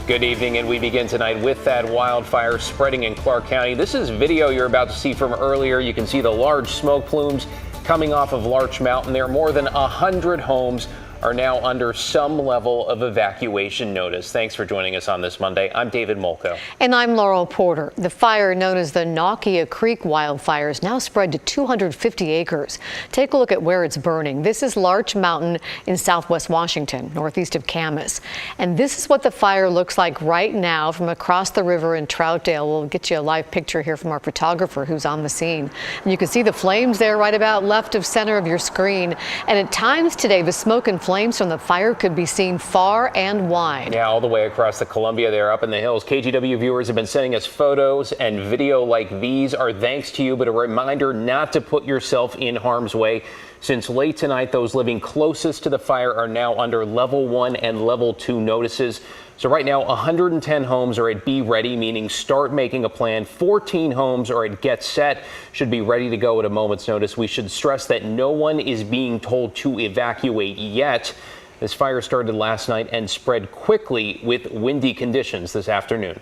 Good evening, and we begin tonight with that wildfire spreading in Clark County. This is video you're about to see from earlier. You can see the large smoke plumes coming off of Larch Mountain. There, more than 100 homes are now under some level of evacuation notice. Thanks for joining us on this Monday. I'm David Molko. And I'm Laurel Porter. The fire known as the Nakia Creek wildfires now spread to 250 acres. Take a look at where it's burning. This is Larch Mountain in southwest Washington, northeast of Camas. And this is what the fire looks like right now from across the river in Troutdale. We'll get you a live picture here from our photographer who's on the scene. And you can see the flames there right about left of center of your screen. And at times today, the smoke and flames from the fire could be seen far and wide. Yeah, all the way across the Columbia there up in the hills. KGW viewers have been sending us photos and video like these. Our thanks to you, but a reminder not to put yourself in harm's way. Since late tonight, those living closest to the fire are now under level 1 and level 2 notices. So right now, 110 homes are at Be Ready, meaning start making a plan. 14 homes are at Get Set, should be ready to go at a moment's notice. We should stress that no one is being told to evacuate yet. This fire started last night and spread quickly with windy conditions this afternoon.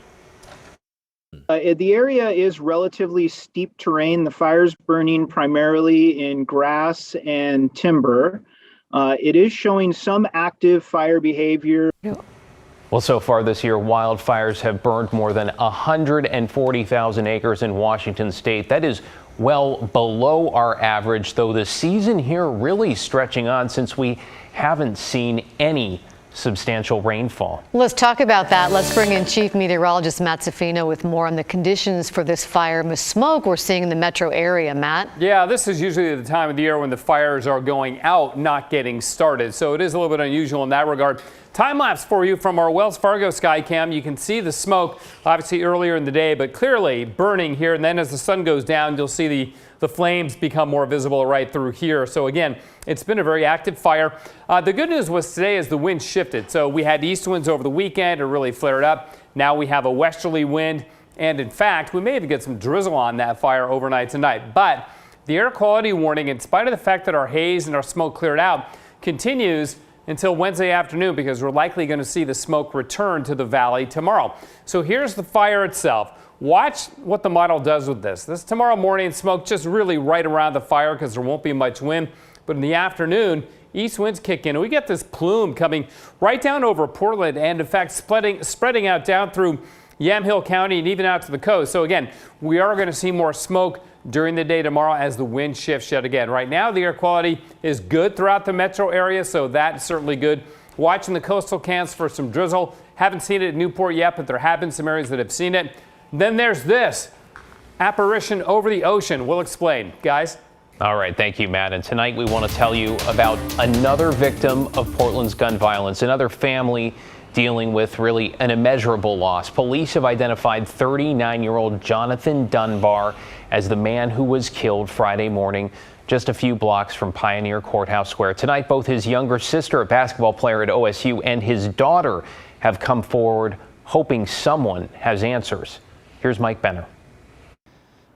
The area is relatively steep terrain. The fire's burning primarily in grass and timber. It is showing some active fire behavior. Well, so far this year, wildfires have burned more than 140,000 acres in Washington state. That is well below our average, though the season here really stretching on since we haven't seen any substantial rainfall. Let's talk about that. Let's bring in Chief Meteorologist Matt Zafino with more on the conditions for this fire and the smoke we're seeing in the metro area. Matt? Yeah, this is usually the time of the year when the fires are going out, not getting started. So it is a little bit unusual in that regard. Time lapse for you from our Wells Fargo sky cam. You can see the smoke obviously earlier in the day, but clearly burning here. And then as the sun goes down, you'll see the flames become more visible right through here. So again, it's been a very active fire. The good news was today is the wind shifted. So we had east winds over the weekend. It really flared up. Now we have a westerly wind. And in fact, we may even get some drizzle on that fire overnight tonight. But the air quality warning, in spite of the fact that our haze and our smoke cleared out, continues until Wednesday afternoon because we're likely going to see the smoke return to the valley tomorrow. So here's the fire itself. Watch what the model does with this. This tomorrow morning, smoke just really right around the fire because there won't be much wind. But in the afternoon, east winds kick in. And we get this plume coming right down over Portland and, in fact, spreading out down through Yamhill County and even out to the coast. So, again, we are going to see more smoke during the day tomorrow as the wind shifts yet again. Right now, the air quality is good throughout the metro area, so that's certainly good. Watching the coastal cans for some drizzle. Haven't seen it at Newport yet, but there have been some areas that have seen it. Then there's this apparition over the ocean. We'll explain. Guys? All right. Thank you, Matt. And tonight we want to tell you about another victim of Portland's gun violence, another family dealing with really an immeasurable loss. Police have identified 39-year-old Jonathan Dunbar as the man who was killed Friday morning just a few blocks from Pioneer Courthouse Square. Tonight, both his younger sister, a basketball player at OSU, and his daughter have come forward hoping someone has answers. Here's Mike Benner.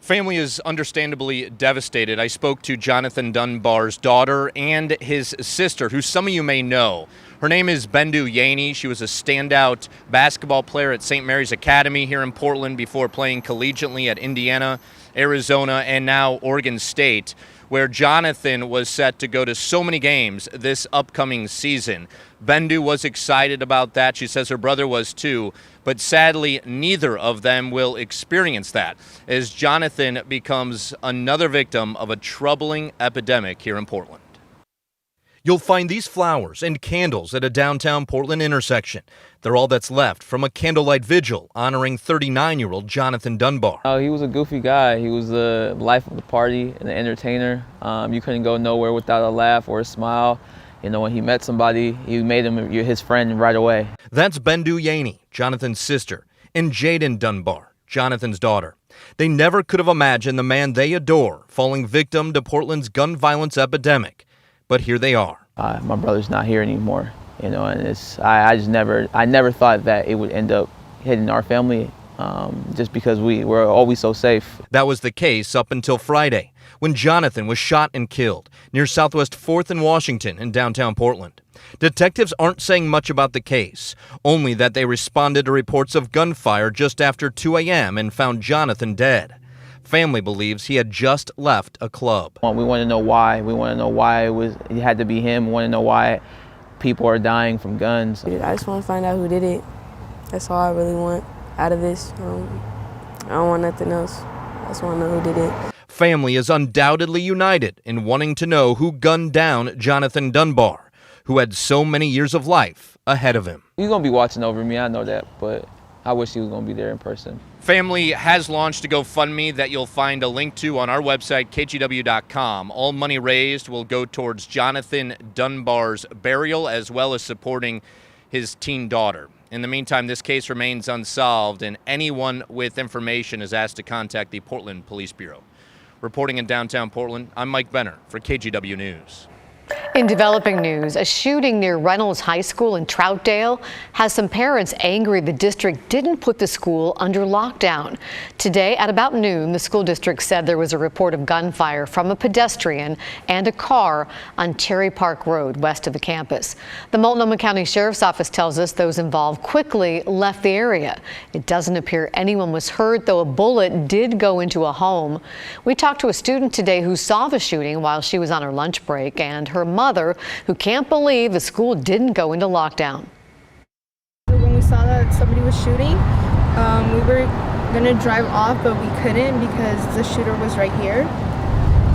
Family is understandably devastated. I spoke to Jonathan Dunbar's daughter and his sister, who some of you may know. Her name is Bendu Yaney. She was a standout basketball player at St. Mary's Academy here in Portland before playing collegiately at Indiana, Arizona, and now Oregon State, where Jonathan was set to go to so many games this upcoming season. Bendu was excited about that. She says her brother was too, but sadly, neither of them will experience that as Jonathan becomes another victim of a troubling epidemic here in Portland. You'll find these flowers and candles at a downtown Portland intersection. They're all that's left from a candlelight vigil honoring 39-year-old Jonathan Dunbar. He was a goofy guy. He was the life of the party and an entertainer. You couldn't go nowhere without a laugh or a smile. You know, when he met somebody, he made him his friend right away. That's Bendu Yaney, Jonathan's sister, and Jaden Dunbar, Jonathan's daughter. They never could have imagined the man they adore falling victim to Portland's gun violence epidemic. But here they are. My brother's not here anymore, you know, and I never thought that it would end up hitting our family just because we're always so safe. That was the case up until Friday. when Jonathan was shot and killed near Southwest 4th and Washington in downtown Portland. Detectives aren't saying much about the case, only that they responded to reports of gunfire just after 2 a.m. and found Jonathan dead. Family believes he had just left a club. We want to know why. We want to know why it had to be him. We want to know why people are dying from guns. I just want to find out who did it. That's all I really want out of this. I don't want nothing else. I just want to know who did it. Family is undoubtedly united in wanting to know who gunned down Jonathan Dunbar, who had so many years of life ahead of him. He's going to be watching over me, I know that, but I wish he was going to be there in person. Family has launched a GoFundMe that you'll find a link to on our website, KGW.com. All money raised will go towards Jonathan Dunbar's burial, as well as supporting his teen daughter. In the meantime, this case remains unsolved, and anyone with information is asked to contact the Portland Police Bureau. Reporting in downtown Portland, I'm Mike Benner for KGW News. In developing news, a shooting near Reynolds High School in Troutdale has some parents angry the district didn't put the school under lockdown. Today at about noon, the school district said there was a report of gunfire from a pedestrian and a car on Cherry Park Road west of the campus. The Multnomah County Sheriff's Office tells us those involved quickly left the area. It doesn't appear anyone was hurt, though a bullet did go into a home. We talked to a student today who saw the shooting while she was on her lunch break, and her mother, who can't believe the school didn't go into lockdown. When we saw that somebody was shooting, we were gonna drive off, but we couldn't because the shooter was right here.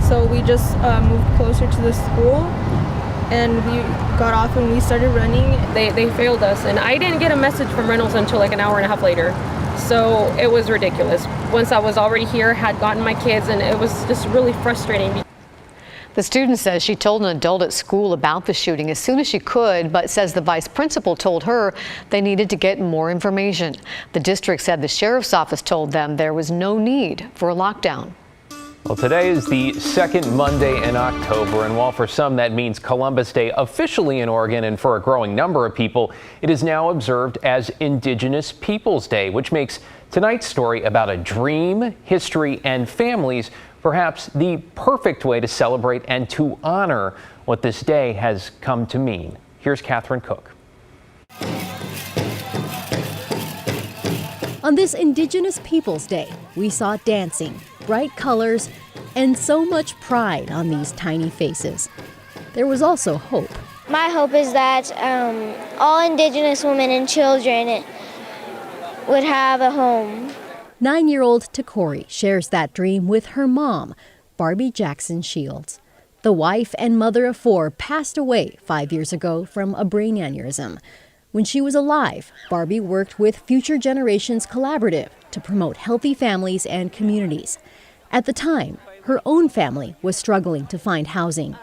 So we just moved closer to the school, and we got off and we started running. They failed us, and I didn't get a message from Reynolds until like an hour and a half later. So it was ridiculous. Once I was already here, had gotten my kids, and it was just really frustrating. The student says she told an adult at school about the shooting as soon as she could, but says the vice principal told her they needed to get more information. The district said the sheriff's office told them there was no need for a lockdown. Well, today is the second Monday in October, and while for some that means Columbus Day officially in Oregon, and for a growing number of people, it is now observed as Indigenous Peoples Day, which makes tonight's story about a dream, history, and families perhaps the perfect way to celebrate and to honor what this day has come to mean. Here's Catherine Cook. On this Indigenous Peoples Day, we saw dancing, bright colors, and so much pride on these tiny faces. There was also hope. My hope is that all Indigenous women and children would have a home. 9-year-old Takori shares that dream with her mom, Barbie Jackson Shields. The wife and mother of 4 passed away 5 years ago from a brain aneurysm. When she was alive, Barbie worked with Future Generations Collaborative to promote healthy families and communities. At the time, her own family was struggling to find housing.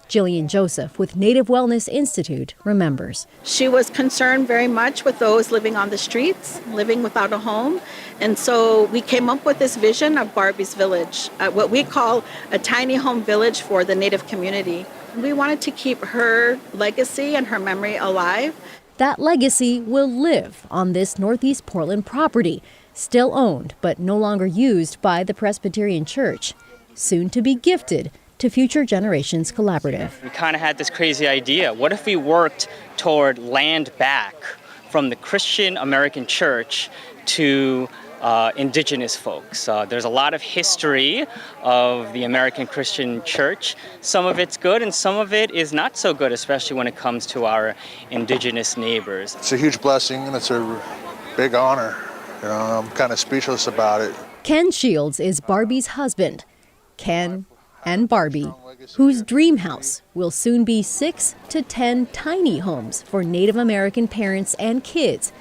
Jillian Joseph with Native Wellness Institute remembers. She was concerned very much with those living on the streets, living without a home. And so we came up with this vision of Barbie's Village, what we call a tiny home village for the Native community. We wanted to keep her legacy and her memory alive. That legacy will live on this Northeast Portland property, still owned but no longer used by the Presbyterian Church, soon to be gifted to Future Generations Collaborative. We kind of had this crazy idea. What if we worked toward land back from the Christian American Church to Indigenous folks? There's a lot of history of the American Christian Church. Some of it's good and some of it is not so good, especially when it comes to our Indigenous neighbors. It's a huge blessing and it's a big honor. You know, I'm kind of speechless about it. Ken Shields is Barbie's husband. Ken and Barbie, whose dream house will soon be 6 to 10 tiny homes for Native American parents and kids.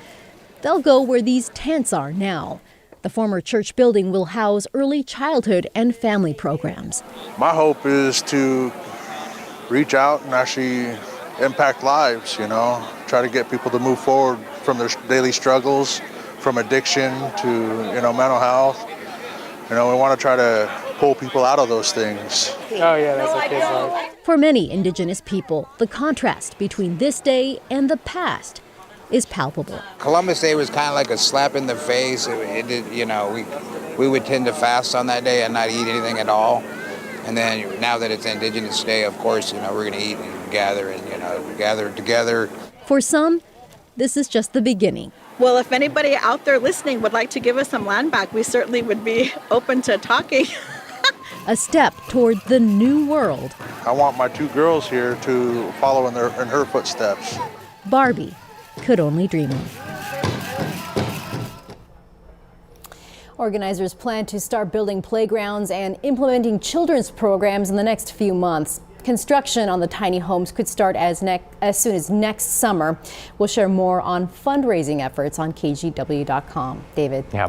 They'll go where these tents are now. The former church building will house early childhood and family programs. My hope is to reach out and actually impact lives, you know, try to get people to move forward from their daily struggles, from addiction to, you know, mental health. You know, we want to try to pull people out of those things. Oh yeah, that's what kids like. For many Indigenous people, the contrast between this day and the past is palpable. Columbus Day was kind of like a slap in the face. You know, we would tend to fast on that day and not eat anything at all. And then now that it's Indigenous Day, of course, we're going to eat and gather and, gather together. For some, this is just the beginning. Well, if anybody out there listening would like to give us some land back, we certainly would be open to talking. A step toward the new world I want my 2 girls here to follow in her footsteps. Barbie could only dream of. Organizers plan to start building playgrounds and implementing children's programs in the next few months. Construction on the tiny homes could start as soon as next summer. We'll share more on fundraising efforts on KGW.com. David. Yeah.